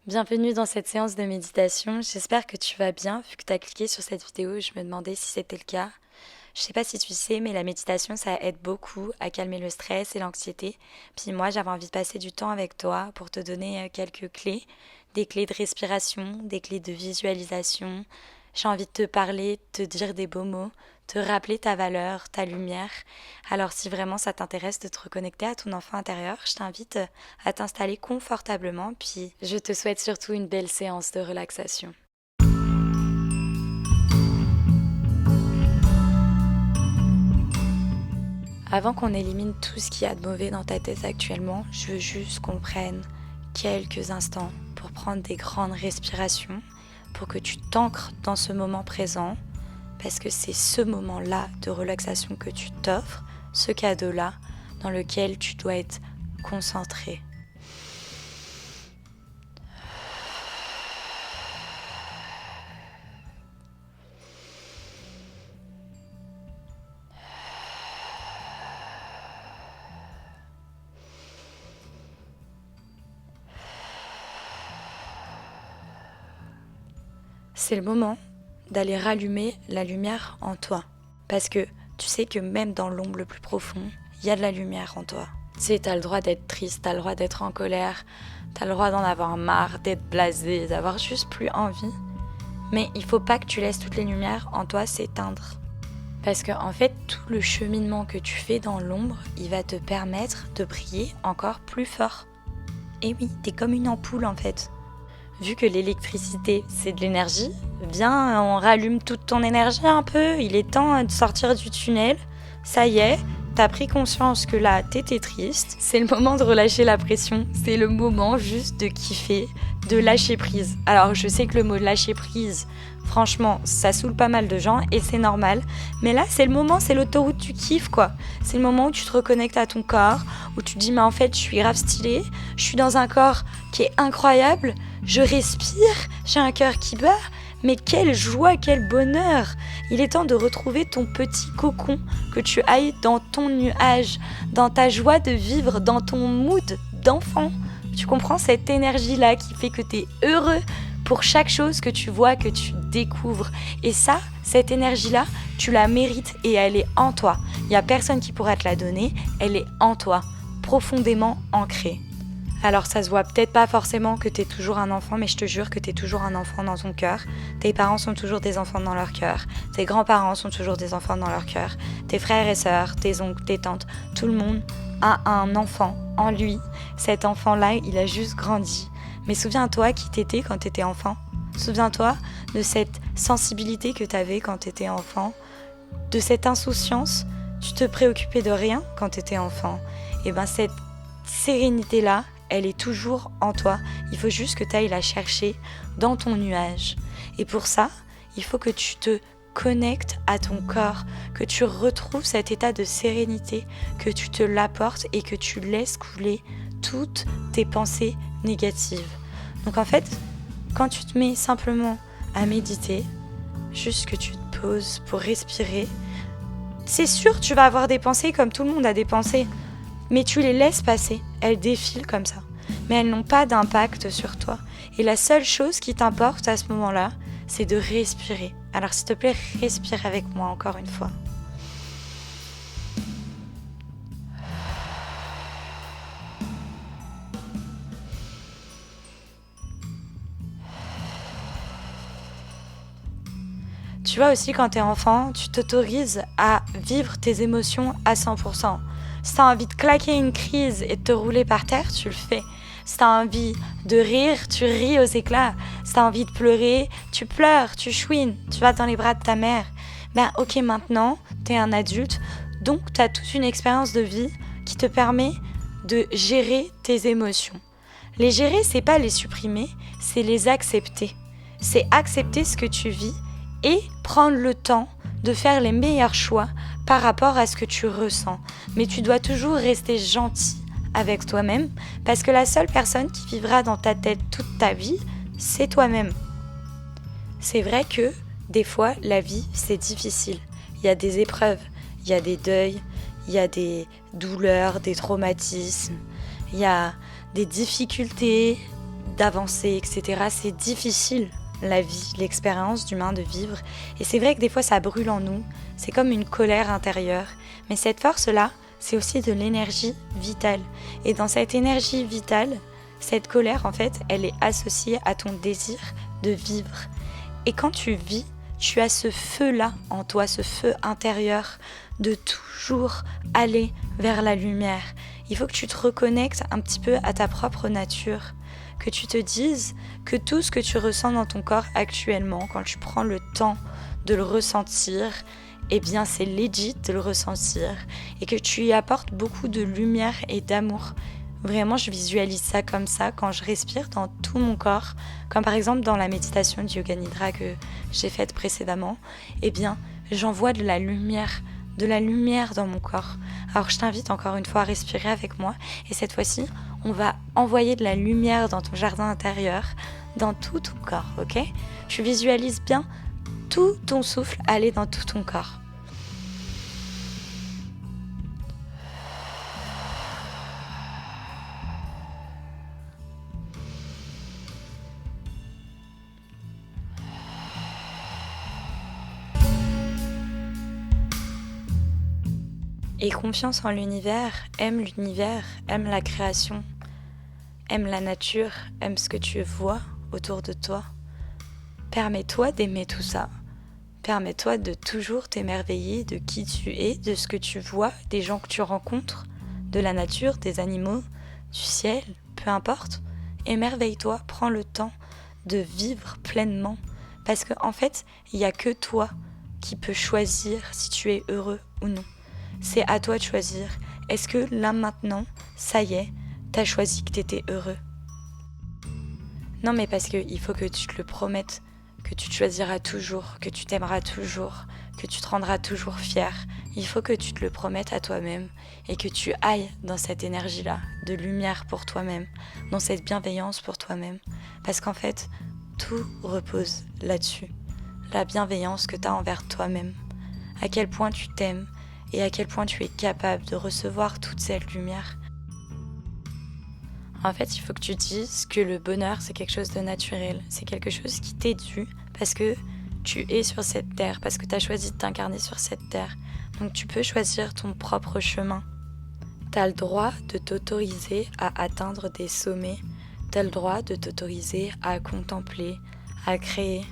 Bienvenue dans cette séance de méditation. J'espère que tu vas bien. Vu que tu as cliqué sur cette vidéo, je me demandais si c'était le cas. Je sais pas si tu sais, mais la méditation, ça aide beaucoup à calmer le stress et l'anxiété. Puis moi, j'avais envie de passer du temps avec toi pour te donner quelques clés. Des clés de respiration, des clés de visualisation. J'ai envie de te parler, de te dire des beaux mots, te rappeler ta valeur, ta lumière. Alors si vraiment ça t'intéresse de te reconnecter à ton enfant intérieur, je t'invite à t'installer confortablement, puis je te souhaite surtout une belle séance de relaxation. Avant qu'on élimine tout ce qu'il y a de mauvais dans ta tête actuellement, je veux juste qu'on prenne quelques instants pour prendre des grandes respirations, pour que tu t'ancres dans ce moment présent, parce que c'est ce moment-là de relaxation que tu t'offres, ce cadeau-là dans lequel tu dois être concentré. C'est le moment d'aller rallumer la lumière en toi. Parce que tu sais que même dans l'ombre le plus profond, il y a de la lumière en toi. Tu sais, t'as le droit d'être triste, t'as le droit d'être en colère, t'as le droit d'en avoir marre, d'être blasé, d'avoir juste plus envie. Mais il faut pas que tu laisses toutes les lumières en toi s'éteindre. Parce que en fait, tout le cheminement que tu fais dans l'ombre, il va te permettre de briller encore plus fort. Et oui, t'es comme une ampoule en fait. Vu que l'électricité, c'est de l'énergie, viens, on rallume toute ton énergie un peu. Il est temps de sortir du tunnel. Ça y est, t'as pris conscience que là, t'étais triste. C'est le moment de relâcher la pression. C'est le moment juste de kiffer, de lâcher prise. Alors, je sais que le mot lâcher prise, franchement, ça saoule pas mal de gens et c'est normal. Mais là, c'est le moment, c'est l'autoroute du kiff, quoi. C'est le moment où tu te reconnectes à ton corps, où tu te dis, mais en fait, je suis grave stylée. Je suis dans un corps qui est incroyable. Je respire, j'ai un cœur qui bat, mais quelle joie, quel bonheur! Il est temps de retrouver ton petit cocon, que tu ailles dans ton nuage, dans ta joie de vivre, dans ton mood d'enfant. Tu comprends cette énergie-là qui fait que tu es heureux pour chaque chose que tu vois, que tu découvres. Et ça, cette énergie-là, tu la mérites et elle est en toi. Il n'y a personne qui pourra te la donner, elle est en toi, profondément ancrée. Alors ça se voit peut-être pas forcément que t'es toujours un enfant, mais je te jure que t'es toujours un enfant dans ton cœur. Tes parents sont toujours des enfants dans leur cœur. Tes grands-parents sont toujours des enfants dans leur cœur. Tes frères et sœurs, tes oncles, tes tantes, tout le monde a un enfant en lui. Cet enfant-là, il a juste grandi. Mais souviens-toi qui t'étais quand t'étais enfant. Souviens-toi de cette sensibilité que t'avais quand t'étais enfant, de cette insouciance. Tu te préoccupais de rien quand t'étais enfant. Et ben cette sérénité-là, elle est toujours en toi. Il faut juste que tu ailles la chercher dans ton nuage. Et pour ça, il faut que tu te connectes à ton corps, que tu retrouves cet état de sérénité, que tu te l'apportes et que tu laisses couler toutes tes pensées négatives. Donc en fait, quand tu te mets simplement à méditer, juste que tu te poses pour respirer, c'est sûr tu vas avoir des pensées comme tout le monde a des pensées. Mais tu les laisses passer, elles défilent comme ça. Mais elles n'ont pas d'impact sur toi. Et la seule chose qui t'importe à ce moment-là, c'est de respirer. Alors s'il te plaît, respire avec moi encore une fois. Tu vois aussi quand t'es enfant, tu t'autorises à vivre tes émotions à 100%. Si t'as envie de claquer une crise et de te rouler par terre, tu le fais. Si t'as envie de rire, tu ris aux éclats. Si t'as envie de pleurer, tu pleures, tu chouines, tu vas dans les bras de ta mère. Ben ok, maintenant, t'es un adulte, donc t'as toute une expérience de vie qui te permet de gérer tes émotions. Les gérer, c'est pas les supprimer, c'est les accepter. C'est accepter ce que tu vis et prendre le temps de faire les meilleurs choix par rapport à ce que tu ressens. Mais tu dois toujours rester gentil avec toi-même parce que la seule personne qui vivra dans ta tête toute ta vie, c'est toi-même. C'est vrai que des fois, la vie, c'est difficile. Il y a des épreuves, il y a des deuils, il y a des douleurs, des traumatismes, il y a des difficultés, d'avancer, etc. C'est difficile, la vie, l'expérience d'humain de vivre. Et c'est vrai que des fois, ça brûle en nous. C'est comme une colère intérieure. Mais cette force-là, c'est aussi de l'énergie vitale. Et dans cette énergie vitale, cette colère, en fait, elle est associée à ton désir de vivre. Et quand tu vis, tu as ce feu-là en toi, ce feu intérieur de toujours aller vers la lumière. Il faut que tu te reconnectes un petit peu à ta propre nature, que tu te dises que tout ce que tu ressens dans ton corps actuellement, quand tu prends le temps de le ressentir, eh bien c'est legit de le ressentir et que tu y apportes beaucoup de lumière et d'amour. Vraiment, je visualise ça comme ça quand je respire dans tout mon corps, comme par exemple dans la méditation du Yoga Nidra que j'ai faite précédemment, eh bien, j'envoie de la lumière dans mon corps. Alors je t'invite encore une fois à respirer avec moi et cette fois-ci, on va envoyer de la lumière dans ton jardin intérieur, dans tout ton corps, ok ? Tu visualises bien tout ton souffle aller dans tout ton corps. Et confiance en l'univers, aime la création, aime la nature, aime ce que tu vois autour de toi. Permets-toi d'aimer tout ça. Permets-toi de toujours t'émerveiller de qui tu es, de ce que tu vois, des gens que tu rencontres, de la nature, des animaux, du ciel, peu importe. Émerveille-toi, prends le temps de vivre pleinement. Parce qu'en fait, il n'y a que toi qui peux choisir si tu es heureux ou non. C'est à toi de choisir. Est-ce que là maintenant, ça y est, t'as choisi que t'étais heureux ? Non mais parce qu'il faut que tu te le promettes, que tu te choisiras toujours, que tu t'aimeras toujours, que tu te rendras toujours fier. Il faut que tu te le promettes à toi-même et que tu ailles dans cette énergie-là, de lumière pour toi-même, dans cette bienveillance pour toi-même. Parce qu'en fait, tout repose là-dessus. La bienveillance que tu as envers toi-même. À quel point tu t'aimes et à quel point tu es capable de recevoir toute cette lumière. En fait, il faut que tu dises que le bonheur, c'est quelque chose de naturel. C'est quelque chose qui t'est dû parce que tu es sur cette terre, parce que tu as choisi de t'incarner sur cette terre. Donc tu peux choisir ton propre chemin. Tu as le droit de t'autoriser à atteindre des sommets. Tu as le droit de t'autoriser à contempler, à créer.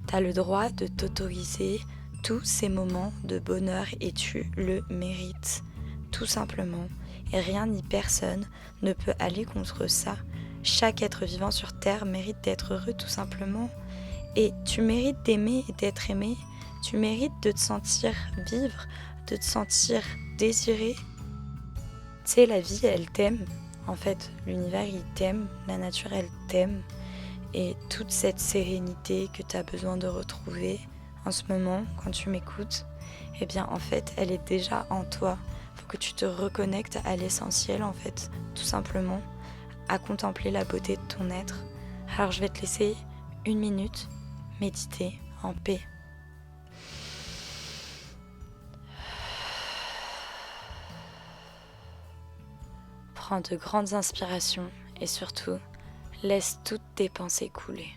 Tu as le droit de t'autoriser tous ces moments de bonheur et tu le mérites, tout simplement. Et rien ni personne ne peut aller contre ça. Chaque être vivant sur Terre mérite d'être heureux, tout simplement. Et tu mérites d'aimer et d'être aimé. Tu mérites de te sentir vivre, de te sentir désiré. Tu sais, la vie, elle t'aime. En fait, l'univers, il t'aime. La nature, elle t'aime. Et toute cette sérénité que tu as besoin de retrouver en ce moment, quand tu m'écoutes, eh bien, en fait, elle est déjà en toi. Faut que tu te reconnectes à l'essentiel, en fait, tout simplement, à contempler la beauté de ton être. Alors, je vais te laisser 1 minute méditer en paix. Prends de grandes inspirations et surtout, laisse toutes tes pensées couler.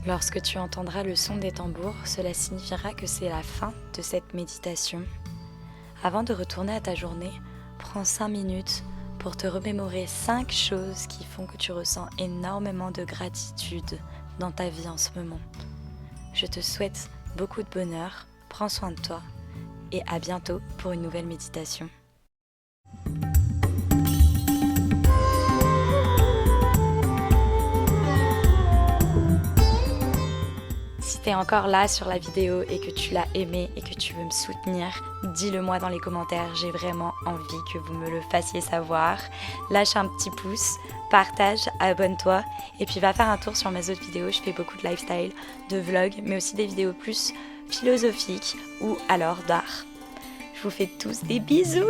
Lorsque tu entendras le son des tambours, cela signifiera que c'est la fin de cette méditation. Avant de retourner à ta journée, prends 5 minutes pour te remémorer 5 choses qui font que tu ressens énormément de gratitude dans ta vie en ce moment. Je te souhaite beaucoup de bonheur, prends soin de toi et à bientôt pour une nouvelle méditation. Si tu es encore là sur la vidéo et que tu l'as aimée et que tu veux me soutenir, dis-le moi dans les commentaires, j'ai vraiment envie que vous me le fassiez savoir. Lâche un petit pouce, partage, abonne-toi et puis va faire un tour sur mes autres vidéos, je fais beaucoup de lifestyle, de vlogs, mais aussi des vidéos plus philosophiques ou alors d'art. Je vous fais tous des bisous!